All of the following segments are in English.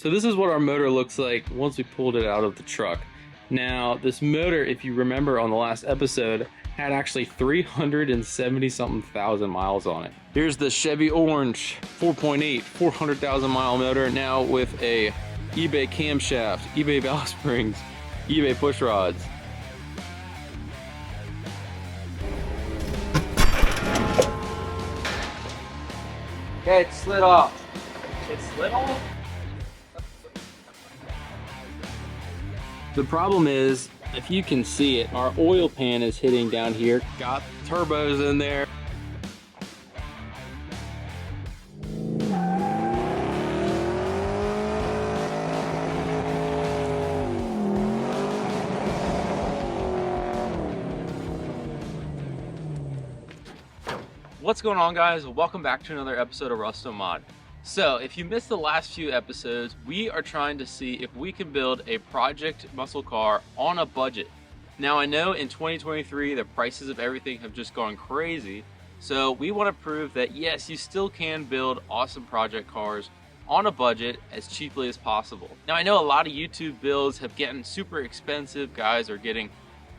So this is what our motor looks like once we pulled it out of the truck. Now, this motor, if you remember on the last episode, had actually 370 something thousand miles on it. Here's the Chevy Orange 4.8 400,000 mile motor, now with a eBay camshaft, eBay valve springs, eBay push rods. Okay, it slid off. It slid off? The problem is, if you can see it, our oil pan is hitting down here. Got turbos in there. What's going on, guys? Welcome back to another episode of Rusto Mod. So if you missed the last few episodes, we are trying to see if we can build a project muscle car on a budget. Now I know in 2023 the prices of everything have just gone crazy, so we want to prove that yes, you still can build awesome project cars on a budget as cheaply as possible. Now I know a lot of YouTube builds have gotten super expensive. Guys are getting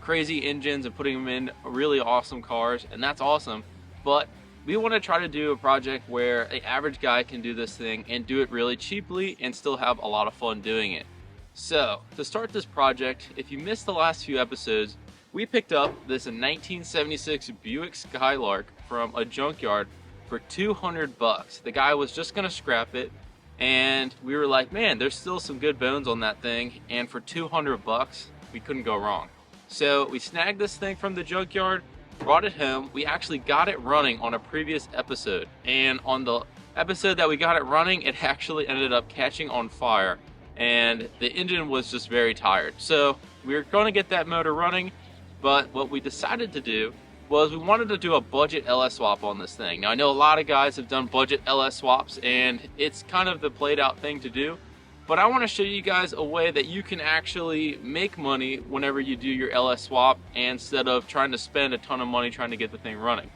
crazy engines and putting them in really awesome cars, and that's awesome, but we want to try to do a project where an average guy can do this thing and do it really cheaply and still have a lot of fun doing it. So to start this project, if you missed the last few episodes, we picked up this 1976 Buick Skylark from a junkyard for 200 bucks. The guy was just gonna scrap it, and we were like, man, there's still some good bones on that thing, and for 200 bucks, we couldn't go wrong. So we snagged this thing from the junkyard, brought it home. We actually got it running on a previous episode, and on the episode that we got it running, it actually ended up catching on fire and the engine was just very tired. So we were going to get that motor running, but what we decided to do was we wanted to do a budget LS swap on this thing. Now I know a lot of guys have done budget LS swaps and it's kind of the played out thing to do, but I want to show you guys a way that you can actually make money whenever you do your LS swap instead of trying to spend a ton of money trying to get the thing running.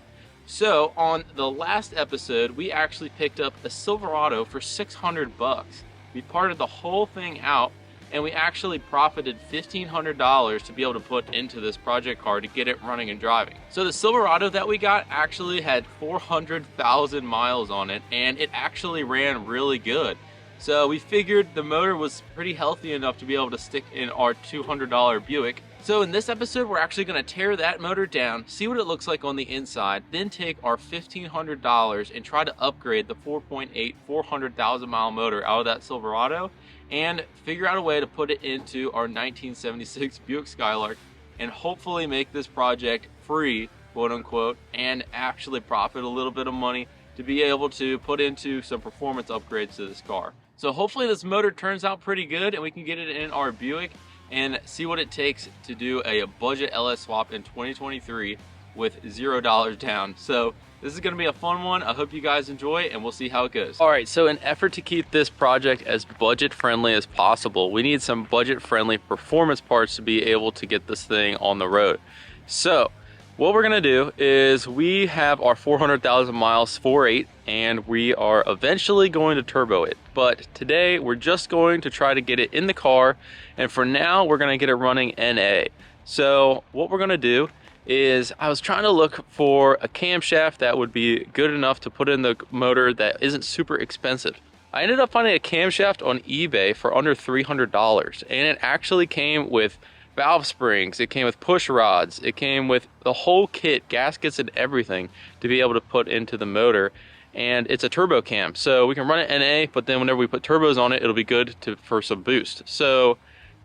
So on the last episode, we actually picked up a Silverado for 600 bucks. We parted the whole thing out and we actually profited $1,500 to be able to put into this project car to get it running and driving. So the Silverado that we got actually had 400,000 miles on it, and it actually ran really good. So we figured the motor was pretty healthy enough to be able to stick in our $200 Buick. So in this episode, we're actually going to tear that motor down, see what it looks like on the inside, then take our $1,500 and try to upgrade the 4.8 400,000 mile motor out of that Silverado and figure out a way to put it into our 1976 Buick Skylark and hopefully make this project free, quote unquote, and actually profit a little bit of money to be able to put into some performance upgrades to this car. So hopefully this motor turns out pretty good and we can get it in our Buick and see what it takes to do a budget LS swap in 2023 with $0 down. So this is going to be a fun one. I hope you guys enjoy and we'll see how it goes. All right, so in effort to keep this project as budget friendly as possible, we need some budget friendly performance parts to be able to get this thing on the road. So what we're gonna do is we have our 400,000 miles 4.8 and we are eventually going to turbo it. But today we're just going to try to get it in the car, and for now we're gonna get it running NA. So what we're gonna do is I was trying to look for a camshaft that would be good enough to put in the motor that isn't super expensive. I ended up finding a camshaft on eBay for under $300, and it actually came with valve springs, it came with push rods, it came with the whole kit, gaskets and everything to be able to put into the motor, and it's a turbo cam, so we can run it NA, but then whenever we put turbos on it, it'll be good for some boost. So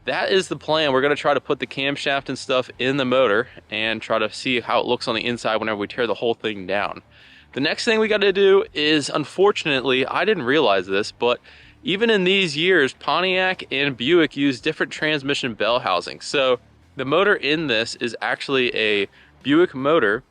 that is the plan. We're going to try to put the camshaft and stuff in the motor and try to see how it looks on the inside whenever we tear the whole thing down. The next thing we got to do is, unfortunately, I didn't realize this, but even in these years, Pontiac and Buick use different transmission bell housings. So the motor in this is actually a Buick motor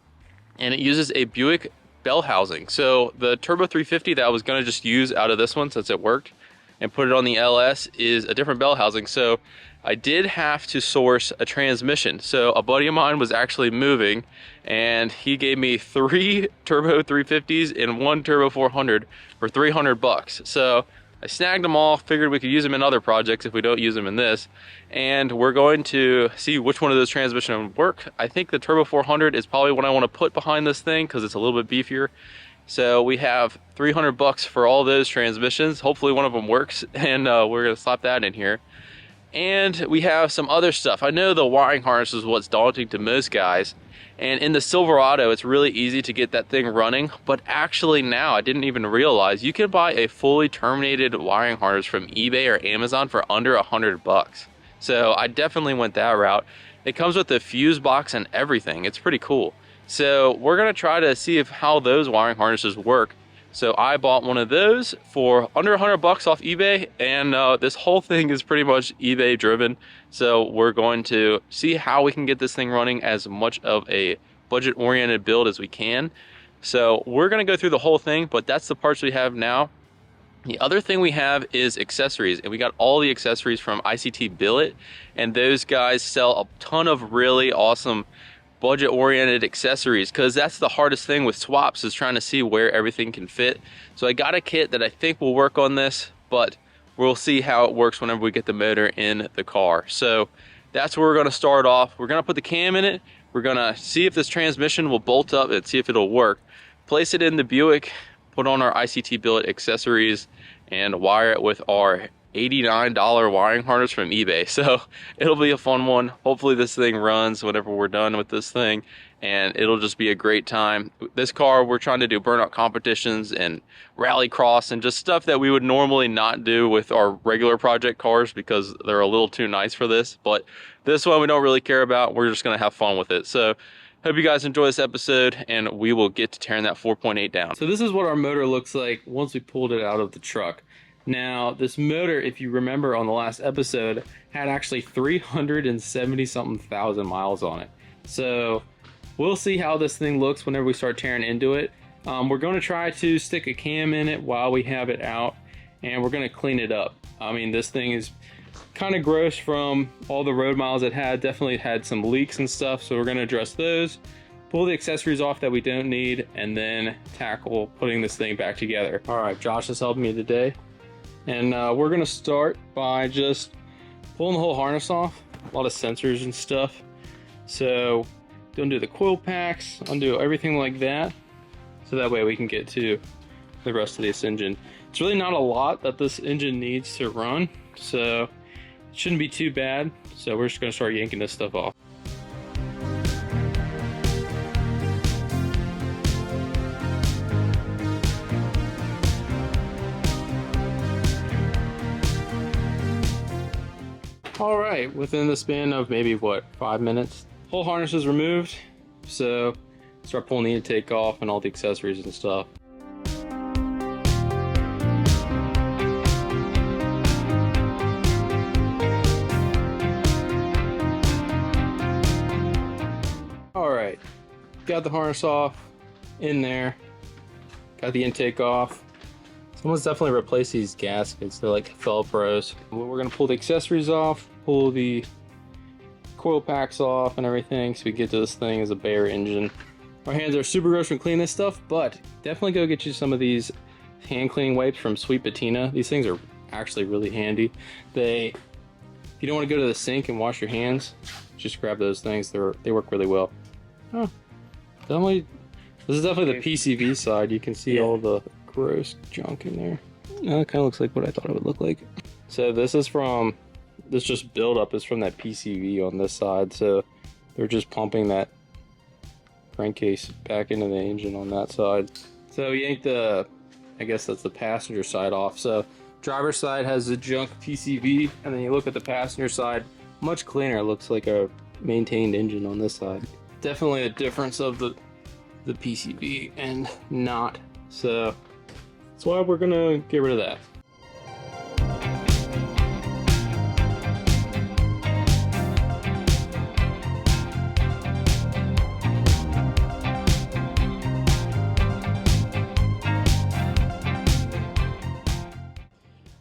and it uses a Buick bell housing. So the Turbo 350 that I was going to just use out of this one since it worked and put it on the LS is a different bell housing. So I did have to source a transmission. So a buddy of mine was actually moving and he gave me 3 Turbo 350s and 1 Turbo 400 for 300 bucks. So I snagged them all, figured we could use them in other projects if we don't use them in this. And we're going to see which one of those transmissions would work. I think the Turbo 400 is probably what I want to put behind this thing because it's a little bit beefier. So we have $300 for all those transmissions. Hopefully one of them works, and we're gonna slap that in here. And we have some other stuff. I know the wiring harness is what's daunting to most guys. And in the Silverado, it's really easy to get that thing running. But actually now, I didn't even realize, you can buy a fully terminated wiring harness from eBay or Amazon for under $100. So I definitely went that route. It comes with the fuse box and everything. It's pretty cool. So we're gonna try to see how those wiring harnesses work. So I bought one of those for under $100 off eBay, and this whole thing is pretty much eBay driven. So we're going to see how we can get this thing running as much of a budget oriented build as we can. So we're gonna go through the whole thing, but that's the parts we have now. The other thing we have is accessories, and we got all the accessories from ICT Billet, and those guys sell a ton of really awesome budget oriented accessories, because that's the hardest thing with swaps, is trying to see where everything can fit. So I got a kit that I think will work on this, but we'll see how it works whenever we get the motor in the car. So that's where we're going to start off. We're going to put the cam in it. We're going to see if this transmission will bolt up and see if it'll work. Place it in the Buick, put on our ICT Billet accessories, and wire it with our $89 wiring harness from eBay. So it'll be a fun one. Hopefully this thing runs whenever we're done with this thing, and it'll just be a great time. This car, we're trying to do burnout competitions and rally cross and just stuff that we would normally not do with our regular project cars because they're a little too nice for this. But this one we don't really care about. We're just gonna have fun with it. So hope you guys enjoy this episode, and we will get to tearing that 4.8 down. So this is what our motor looks like once we pulled it out of the truck. Now, this motor, if you remember on the last episode, had actually 370 something thousand miles on it. So we'll see how this thing looks whenever we start tearing into it. We're going to try to stick a cam in it while we have it out, and we're going to clean it up. I mean, this thing is kind of gross from all the road miles it had. Definitely had some leaks and stuff, so we're going to address those, pull the accessories off that we don't need, and then tackle putting this thing back together. All right, Josh is helping me today. And we're gonna start by just pulling the whole harness off. A lot of sensors and stuff. So undo the coil packs, undo everything like that. So that way we can get to the rest of this engine. It's really not a lot that this engine needs to run, so it shouldn't be too bad. So we're just gonna start yanking this stuff off. All right, within the span of maybe what, 5 minutes, whole harness is removed. So start pulling the intake off and all the accessories and stuff. All right, got the harness off in there, got the intake off. Someone's definitely replaced these gaskets. They're like Velcros. We're gonna pull the accessories off, pull the coil packs off and everything, so we get to this thing as a bare engine. Our hands are super gross from cleaning this stuff, but definitely go get you some of these hand cleaning wipes from Sweet Patina. These things are actually really handy. If you don't want to go to the sink and wash your hands, just grab those things. They work really well. Oh, this is definitely the PCV side. You can see all the gross junk in there. It kind of looks like what I thought it would look like. So this just buildup is from that PCV on this side. So they're just pumping that crankcase back into the engine on that side. So yank I guess that's the passenger side off. So driver's side has the junk PCV, and then you look at the passenger side, much cleaner. It looks like a maintained engine on this side. Definitely a difference of the PCV and not. So that's why we're gonna get rid of that.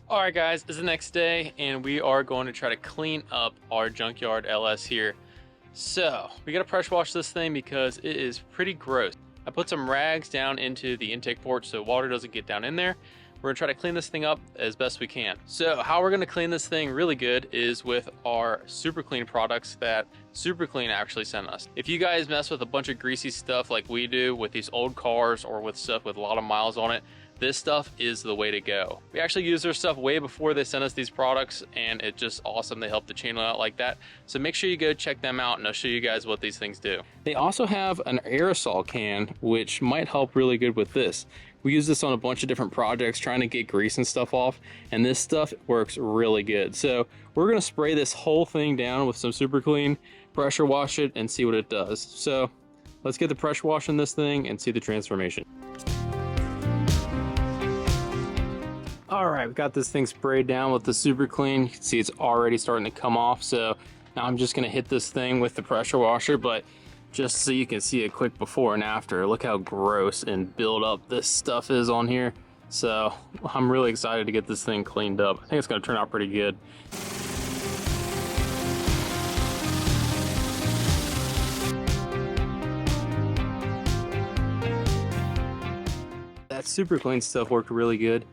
All right guys, it's the next day and we are going to try to clean up our Junkyard LS here. So we gotta pressure wash this thing because it is pretty gross. I put some rags down into the intake port so water doesn't get down in there. We're gonna try to clean this thing up as best we can. So how we're gonna clean this thing really good is with our super clean products that Super Clean actually sent us. If you guys mess with a bunch of greasy stuff like we do with these old cars or with stuff with a lot of miles on it, this stuff is the way to go. We actually used their stuff way before they sent us these products, and it's just awesome. They help the channel out like that. So make sure you go check them out, and I'll show you guys what these things do. They also have an aerosol can, which might help really good with this. We use this on a bunch of different projects trying to get grease and stuff off, and this stuff works really good. So we're gonna spray this whole thing down with some Super Clean, pressure wash it, and see what it does. So let's get the pressure wash in this thing and see the transformation. All right, we've got this thing sprayed down with the Super Clean. You can see it's already starting to come off. So now I'm just gonna hit this thing with the pressure washer, but just so you can see a quick before and after. Look how gross and built up this stuff is on here. So I'm really excited to get this thing cleaned up. I think it's gonna turn out pretty good. That Super Clean stuff worked really good.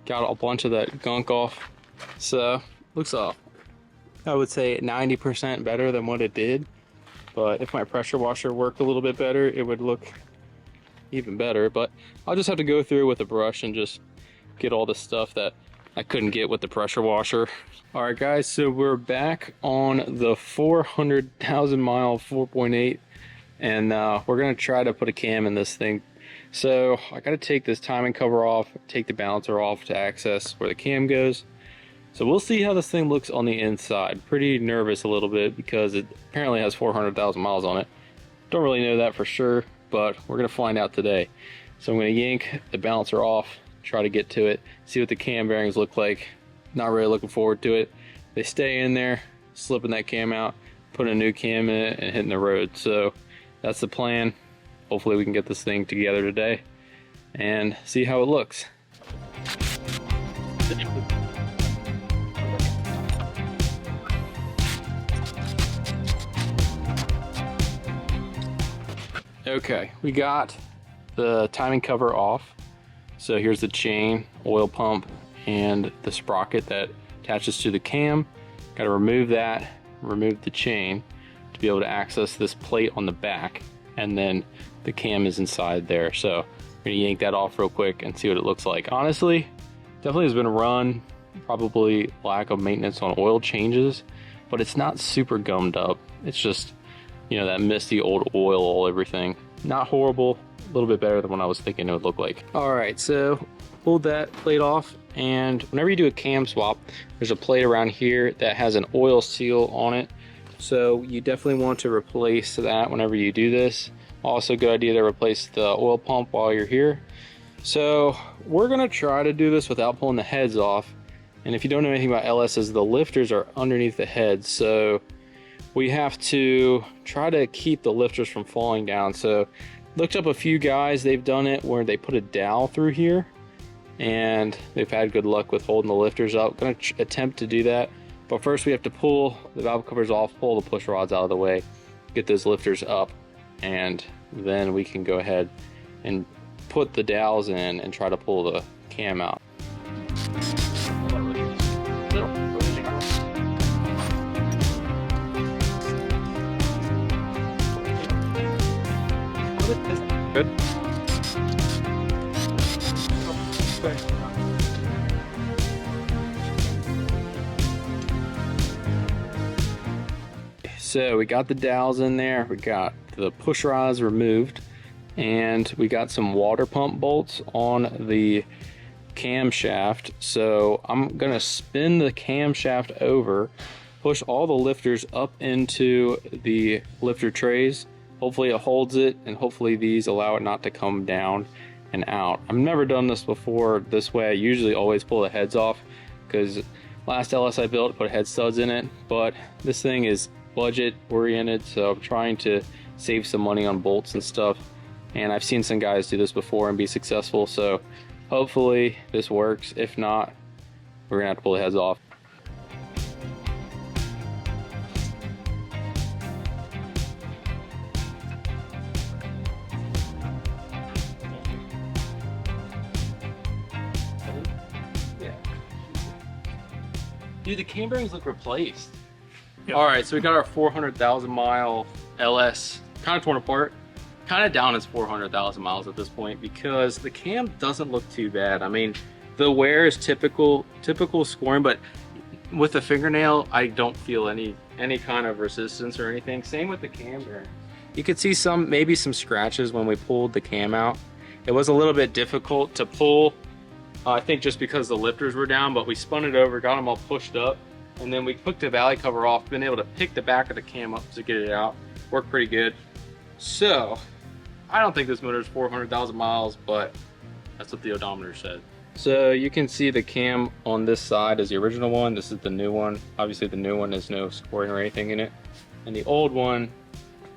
Got a bunch of that gunk off. So looks off, I would say 90% better than what it did. But if my pressure washer worked a little bit better, it would look even better. But I'll just have to go through with a brush and just get all the stuff that I couldn't get with the pressure washer. All right, guys, so we're back on the 400,000 mile 4.8, and we're gonna try to put a cam in this thing. So I gotta take this timing cover off, take the balancer off to access where the cam goes. So we'll see how this thing looks on the inside. Pretty nervous a little bit because it apparently has 400,000 miles on it. Don't really know that for sure, but we're gonna find out today. So I'm gonna yank the balancer off, try to get to it, see what the cam bearings look like. Not really looking forward to it. They stay in there, slipping that cam out, putting a new cam in it, and hitting the road. So that's the plan. Hopefully we can get this thing together today and see how it looks. Okay, we got the timing cover off. So here's the chain, oil pump, and the sprocket that attaches to the cam. Got to remove that, remove the chain to be able to access this plate on the back, and then the cam is inside there. So we're gonna yank that off real quick and see what it looks like. Honestly, definitely has been run, probably lack of maintenance on oil changes, but it's not super gummed up. It's just, you know, that misty old oil all everything. Not horrible, a little bit better than what I was thinking it would look like. All right, so pulled that plate off, and whenever you do a cam swap, there's a plate around here that has an oil seal on it. So you definitely want to replace that whenever you do this. Also, good idea to replace the oil pump while you're here. So we're gonna try to do this without pulling the heads off. And if you don't know anything about LSs, the lifters are underneath the heads. So we have to try to keep the lifters from falling down. So looked up a few guys, they've done it where they put a dowel through here and they've had good luck with holding the lifters up. Gonna attempt to do that. But first we have to pull the valve covers off, pull the push rods out of the way, get those lifters up, and then we can go ahead and put the dowels in and try to pull the cam out. Good. So we got the dowels in there, we got the push rods removed, and we got some water pump bolts on the camshaft. So I'm gonna spin the camshaft over, push all the lifters up into the lifter trays. Hopefully it holds it, and hopefully these allow it not to come down and out. I've never done this before this way. I usually always pull the heads off because last LS I built put head studs in it, but this thing is budget oriented, so I'm trying to save some money on bolts and stuff, and I've seen some guys do this before and be successful, so hopefully this works. If not, we're gonna have to pull the heads off. Dude, the cam bearings look replaced. Yep. All right, so we got our 400,000 mile LS kind of torn apart, kind of down as 400,000 miles at this point because the cam doesn't look too bad. I mean, the wear is typical scoring, but with the fingernail, I don't feel any kind of resistance or anything. Same with the cam bearing. You could see maybe some scratches when we pulled the cam out. It was a little bit difficult to pull, I think just because the lifters were down, but we spun it over, got them all pushed up, and then we took the valley cover off, been able to pick the back of the cam up to get it out. Worked pretty good. So, I don't think this motor is 400,000 miles, but that's what the odometer said. So you can see the cam on this side is the original one. This is the new one. Obviously the new one has no scoring or anything in it. And the old one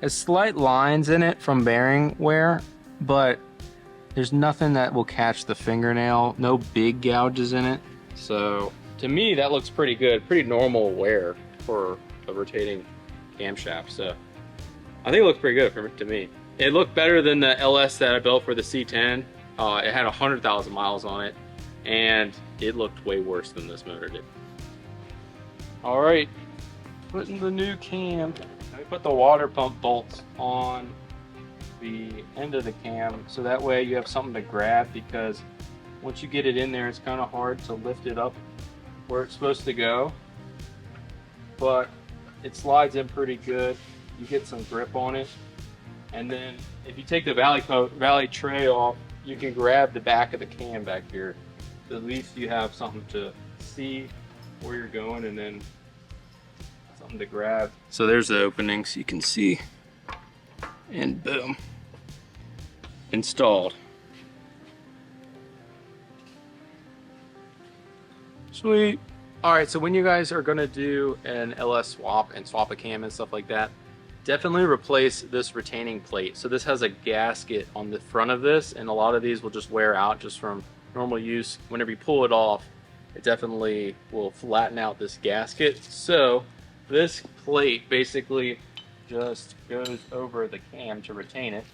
has slight lines in it from bearing wear, but there's nothing that will catch the fingernail. No big gouges in it. So to me, that looks pretty good. Pretty normal wear for a rotating camshaft. So I think it looks pretty good to me. It looked better than the LS that I built for the C10. It had 100,000 miles on it, and it looked way worse than this motor did. All right, putting the new cam. I put the water pump bolts on the end of the cam, so that way you have something to grab, because once you get it in there, it's kind of hard to lift it up where it's supposed to go. But it slides in pretty good. You get some grip on it. And then if you take the valley tray off, you can grab the back of the cam back here. So at least you have something to see where you're going, and then something to grab. So there's the opening so you can see. And boom. Installed. Sweet. All right, so when you guys are gonna do an LS swap and swap a cam and stuff like that, definitely replace this retaining plate. So this has a gasket on the front of this, and a lot of these will just wear out just from normal use. Whenever you pull it off, it definitely will flatten out this gasket. So this plate basically just goes over the cam to retain it.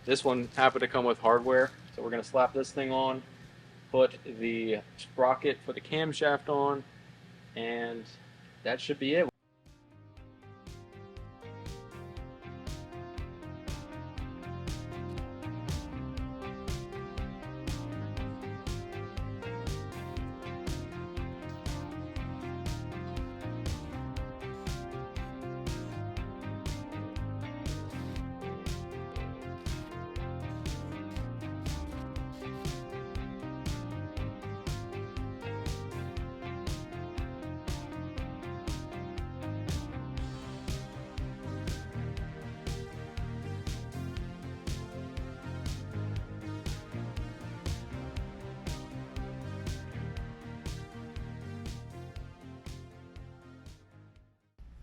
This one happened to come with hardware, so we're gonna slap this thing on, put the sprocket for the camshaft on, and that should be it.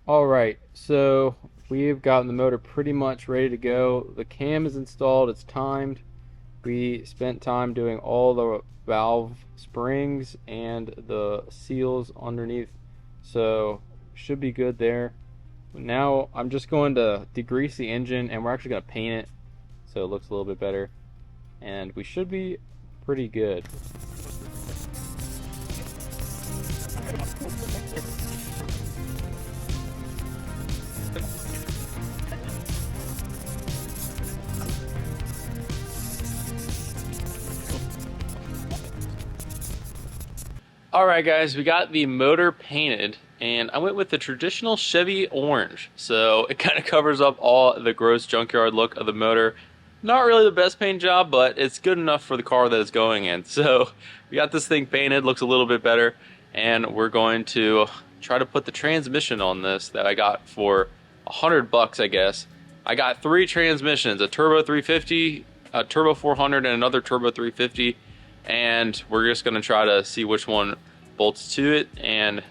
All right, so we've gotten the motor pretty much ready to go. The cam is installed, it's timed. We spent time doing all the valve springs and the seals underneath, so should be good there. Now I'm just going to degrease the engine, and we're actually going to paint it so it looks a little bit better, and we should be pretty good. Alright guys, we got the motor painted, and I went with the traditional Chevy orange. So it kind of covers up all the gross junkyard look of the motor. Not really the best paint job, but it's good enough for the car that it's going in. So we got this thing painted, looks a little bit better, and we're going to try to put the transmission on this that I got for $100 I guess. I got 3 transmissions, a turbo 350, a turbo 400, and another turbo 350. And we're just going to try to see which one bolts to it and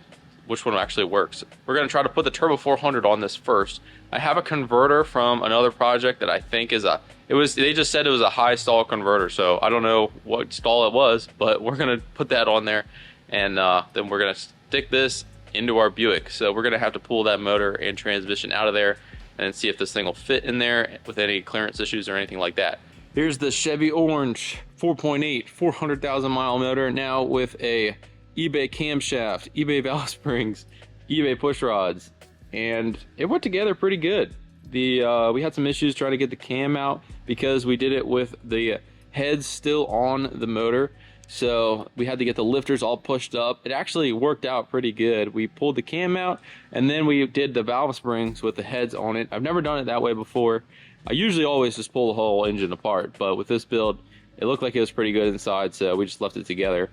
which one actually works. We're going to try to put the turbo 400 on this first. I have a converter from another project that I think is they just said it was a high stall converter, so I don't know what stall it was, but we're going to put that on there, and then we're going to stick this into our Buick. So we're going to have to pull that motor and transmission out of there and see if this thing will fit in there with any clearance issues or anything like that. Here's the Chevy Orange 4.8 400,000 mile motor, now with a eBay camshaft, eBay valve springs, eBay push rods, and it went together pretty good. We had some issues trying to get the cam out because we did it with the heads still on the motor. So we had to get the lifters all pushed up. It actually worked out pretty good. We pulled the cam out and then we did the valve springs with the heads on it. I've never done it that way before. I usually always just pull the whole engine apart, but with this build, it looked like it was pretty good inside, so we just left it together.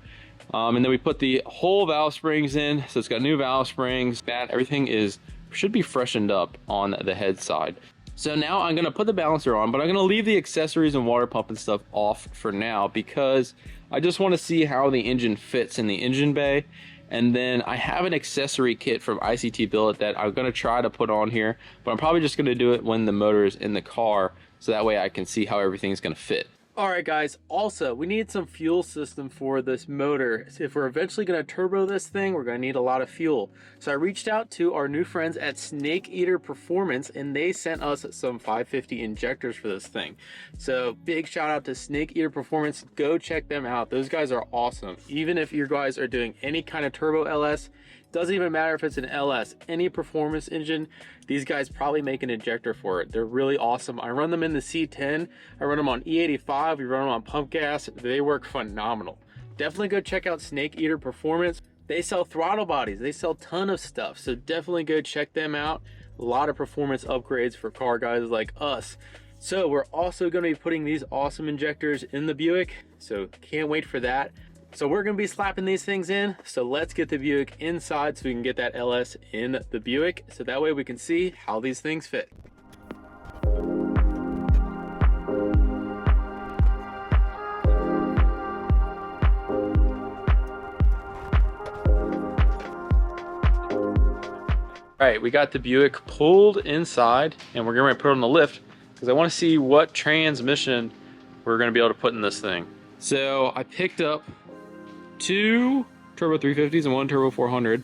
And then we put the whole valve springs in, so it's got new valve springs. Everything should be freshened up on the head side. So now I'm gonna put the balancer on, but I'm gonna leave the accessories and water pump and stuff off for now because I just wanna see how the engine fits in the engine bay. And then I have an accessory kit from ICT Billet that I'm gonna try to put on here, but I'm probably just gonna do it when the motor is in the car, so that way I can see how everything's gonna fit. All right, guys, also, we need some fuel system for this motor. So if we're eventually gonna turbo this thing, we're gonna need a lot of fuel. So I reached out to our new friends at Snake Eater Performance, and they sent us some 550 injectors for this thing. So big shout out to Snake Eater Performance. Go check them out. Those guys are awesome. Even if you guys are doing any kind of turbo LS, doesn't even matter if it's an LS, any performance engine, these guys probably make an injector for it. They're really awesome. I run them in the C10, I run them on E85, we run them on pump gas. They work phenomenal. Definitely go check out Snake Eater Performance. They sell throttle bodies, they sell a ton of stuff, so definitely go check them out. A lot of performance upgrades for car guys like us. So we're also going to be putting these awesome injectors in the Buick, so can't wait for that. So we're gonna be slapping these things in. So let's get the Buick inside so we can get that LS in the Buick. So that way we can see how these things fit. All right, we got the Buick pulled inside and we're gonna put it on the lift because I wanna see what transmission we're gonna be able to put in this thing. So I picked up 2 turbo 350s and 1 turbo 400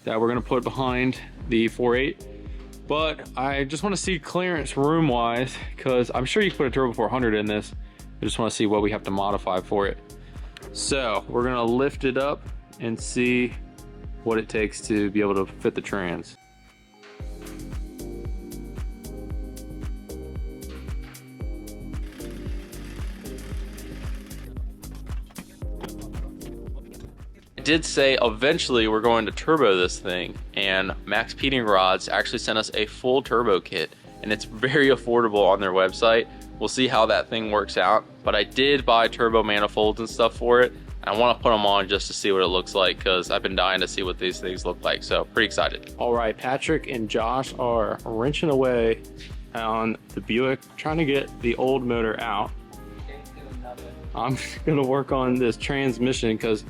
that we're gonna put behind the 4.8, but I just want to see clearance room wise because I'm sure you can put a turbo 400 in this. I just want to see what we have to modify for it. So we're gonna lift it up and see what it takes to be able to fit the trans. Did say eventually we're going to turbo this thing, and Max Patina Rods actually sent us a full turbo kit, and it's very affordable on their website. We'll see how that thing works out, but I did buy turbo manifolds and stuff for it, and I want to put them on just to see what it looks like because I've been dying to see what these things look like, so pretty excited. All right, Patrick and Josh are wrenching away on the Buick, trying to get the old motor out. I'm gonna work on this transmission because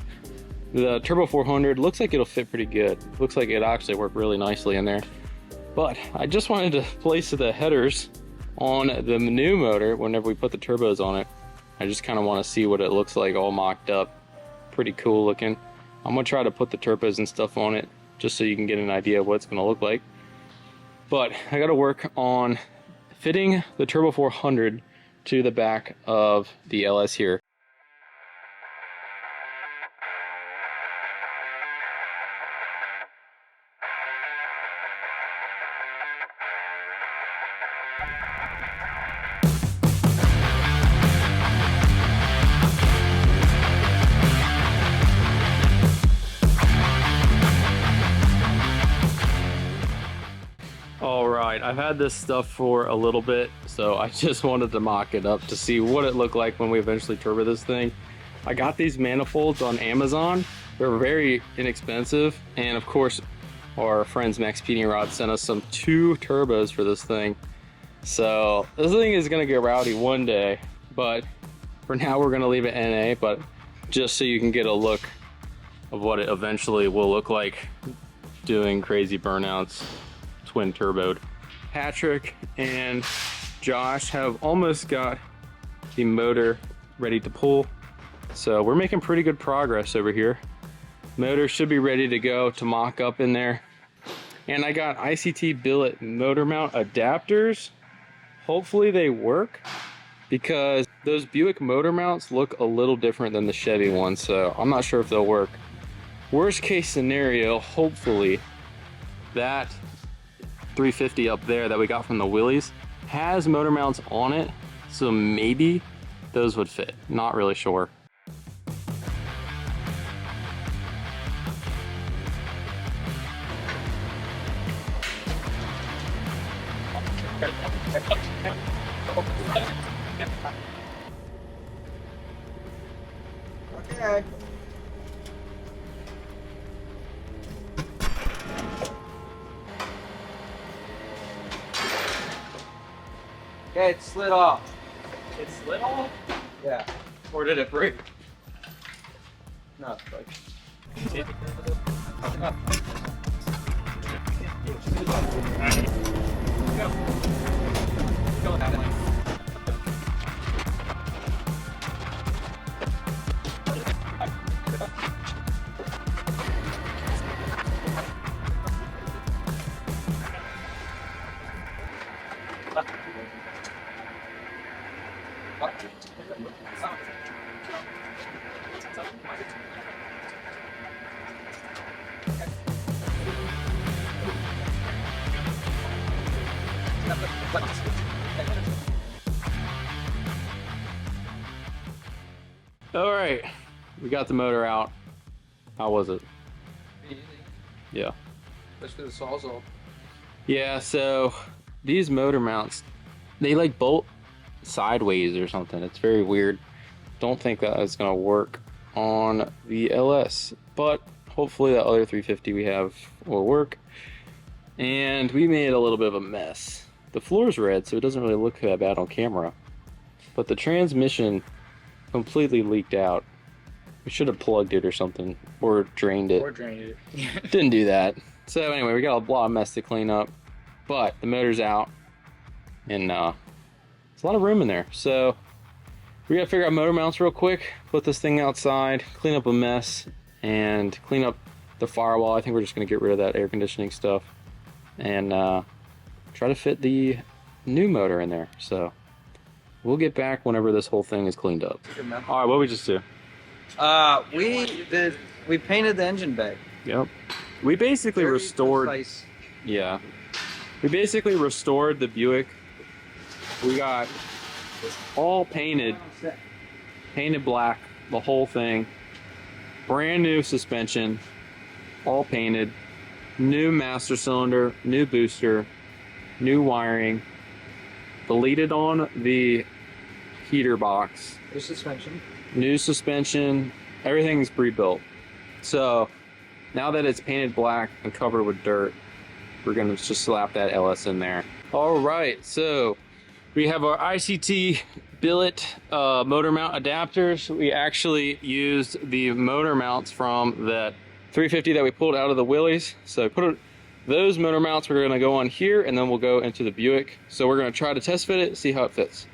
the Turbo 400 looks like it'll fit pretty good. Looks like it actually worked really nicely in there. But I just wanted to place the headers on the new motor whenever we put the turbos on it. I just kind of want to see what it looks like all mocked up. Pretty cool looking. I'm gonna try to put the turbos and stuff on it just so you can get an idea of what it's gonna look like. But I gotta work on fitting the Turbo 400 to the back of the LS here. Alright, I've had this stuff for a little bit, so I just wanted to mock it up to see what it looked like when we eventually turbo this thing. I got these manifolds on Amazon. They're very inexpensive, and of course our friends Max Patina Rod sent us some 2 turbos for this thing. So this thing is gonna get rowdy one day, but for now we're gonna leave it NA, but just so you can get a look of what it eventually will look like doing crazy burnouts twin turboed. Patrick and Josh have almost got the motor ready to pull, so we're making pretty good progress over here. Motor should be ready to go to mock up in there, and I got ICT billet motor mount adapters. Hopefully they work because those Buick motor mounts look a little different than the Chevy ones, so I'm not sure if they'll work. Worst case scenario, hopefully, that 350 up there that we got from the Willys has motor mounts on it, so maybe those would fit. Not really sure. Okay. Okay, it slid off. It slid off? Yeah. Or did it break? No, it's like. All right, we got the motor out. How was it? Easy. Yeah. Especially the sawzall. Yeah, so these motor mounts, they like bolt sideways or something. It's very weird. Don't think that is gonna work on the LS, but hopefully that other 350 we have will work. And we made a little bit of a mess. The floor's red, so it doesn't really look that bad on camera, but the transmission completely leaked out. We should have plugged it or something, or drained it. Or drained it. Didn't do that. So anyway, we got a lot of mess to clean up, but the motor's out, and there's a lot of room in there. So we gotta figure out motor mounts real quick, put this thing outside, clean up a mess, and clean up the firewall. I think we're just gonna get rid of that air conditioning stuff, and try to fit the new motor in there. So we'll get back whenever this whole thing is cleaned up. All right, what we just do? We painted the engine bay. Yep. We basically Very restored. precise. Yeah. We basically restored the Buick. We got all painted black, the whole thing. Brand new suspension, all painted. New master cylinder, new booster, new wiring. Deleted on the heater box. The suspension. New suspension, everything's pre-built. So now that it's painted black and covered with dirt, we're gonna just slap that LS in there. All right, so we have our ICT billet motor mount adapters. We actually used the motor mounts from that 350 that we pulled out of the Willys. So those motor mounts are gonna go on here, and then we'll go into the Buick. So we're gonna try to test fit it, see how it fits.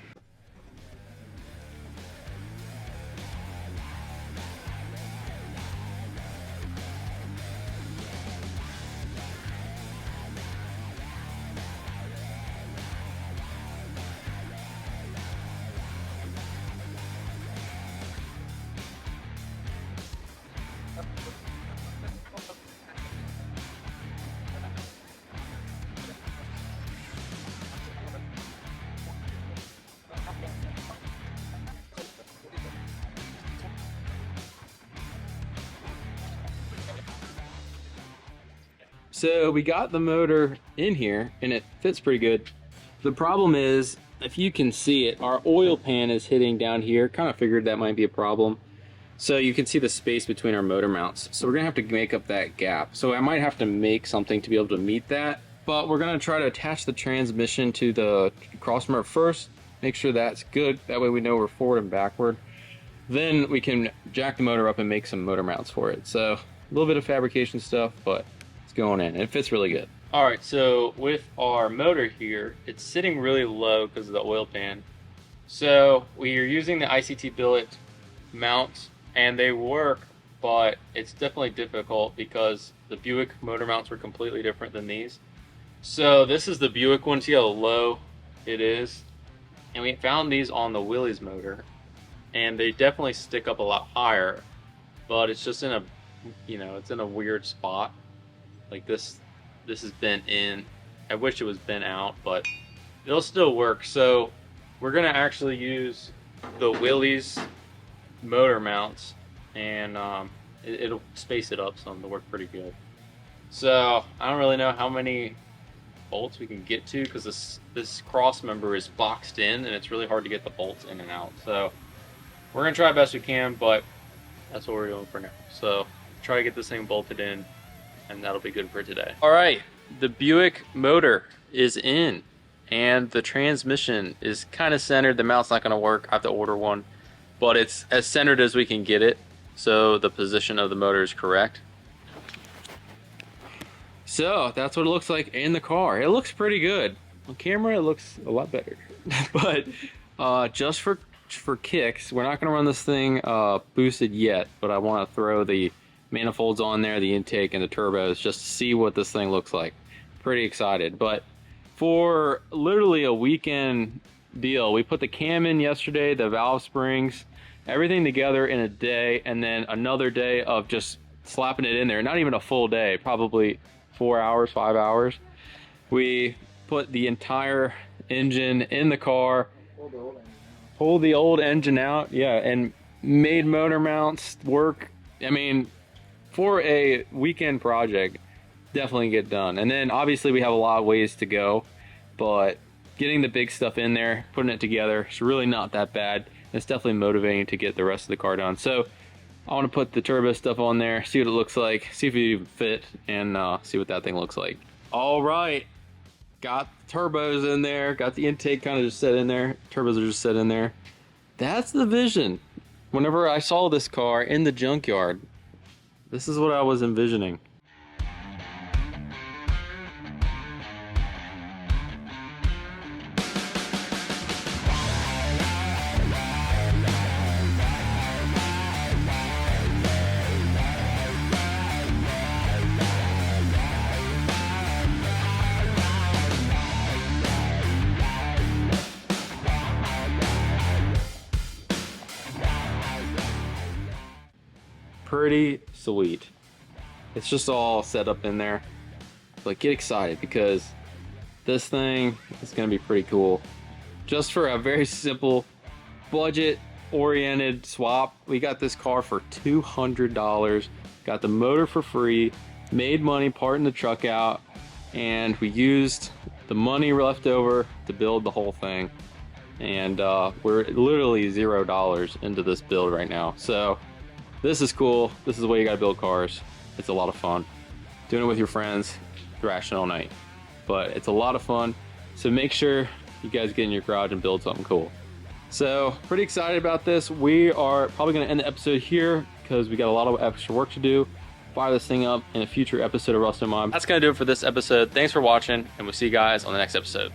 So we got the motor in here and it fits pretty good. The problem is, if you can see it, our oil pan is hitting down here. Kind of figured that might be a problem. So you can see the space between our motor mounts. So we're gonna have to make up that gap. So I might have to make something to be able to meet that, but we're gonna try to attach the transmission to the cross motor first, make sure that's good. That way we know we're forward and backward. Then we can jack the motor up and make some motor mounts for it. So a little bit of fabrication stuff, but it's going in. It fits really good. All right, so with our motor here, it's sitting really low because of the oil pan. So we are using the ICT billet mounts, and they work, but it's definitely difficult because the Buick motor mounts were completely different than these. So this is the Buick one. See how low it is? And we found these on the Willys motor, and they definitely stick up a lot higher, but it's just in a you know, it's in a weird spot. Like this is bent in. I wish it was bent out, but it'll still work. So we're gonna actually use the Willys motor mounts, and it'll space it up some. It'll work pretty good. So I don't really know how many bolts we can get to, because this cross member is boxed in and it's really hard to get the bolts in and out. So we're gonna try best we can, but that's what we're doing for now. So try to get this thing bolted in, and that'll be good for today. All right, the Buick motor is in and the transmission is kind of centered. The mount's not gonna work. I have to order one, but it's as centered as we can get it, so the position of the motor is correct. So that's what it looks like in the car. It looks pretty good. On camera, it looks a lot better. But just for kicks, we're not gonna run this thing boosted yet, but I wanna throw the manifolds on there, the intake and the turbos, just to see what this thing looks like. Pretty excited. But for literally a weekend deal, we put the cam in yesterday, the valve springs, everything together in a day, and then another day of just slapping it in there. Not even a full day, probably 4 hours, 5 hours. We put the entire engine in the car, pulled the old engine out, yeah, and made motor mounts work. I mean, for a weekend project, definitely get done. And then obviously we have a lot of ways to go, but getting the big stuff in there, putting it together, it's really not that bad. It's definitely motivating to get the rest of the car done. So I want to put the turbo stuff on there, see what it looks like, see if it even fit, and see what that thing looks like. All right, got the turbos in there, got the intake kind of just set in there, turbos are just set in there. That's the vision. Whenever I saw this car in the junkyard, this is what I was envisioning. Pretty sweet. It's just all set up in there. But get excited, because this thing is gonna be pretty cool. Just for a very simple budget oriented swap, we got this car for $200, got the motor for free, made money parting the truck out, and we used the money left over to build the whole thing. And we're literally $0 into this build right now. So this is cool. This is the way you gotta build cars. It's a lot of fun. Doing it with your friends, thrashing all night. But it's a lot of fun. So make sure you guys get in your garage and build something cool. So pretty excited about this. We are probably gonna end the episode here because we got a lot of extra work to do. Fire this thing up in a future episode of Rustin Mod. That's gonna do it for this episode. Thanks for watching, and we'll see you guys on the next episode.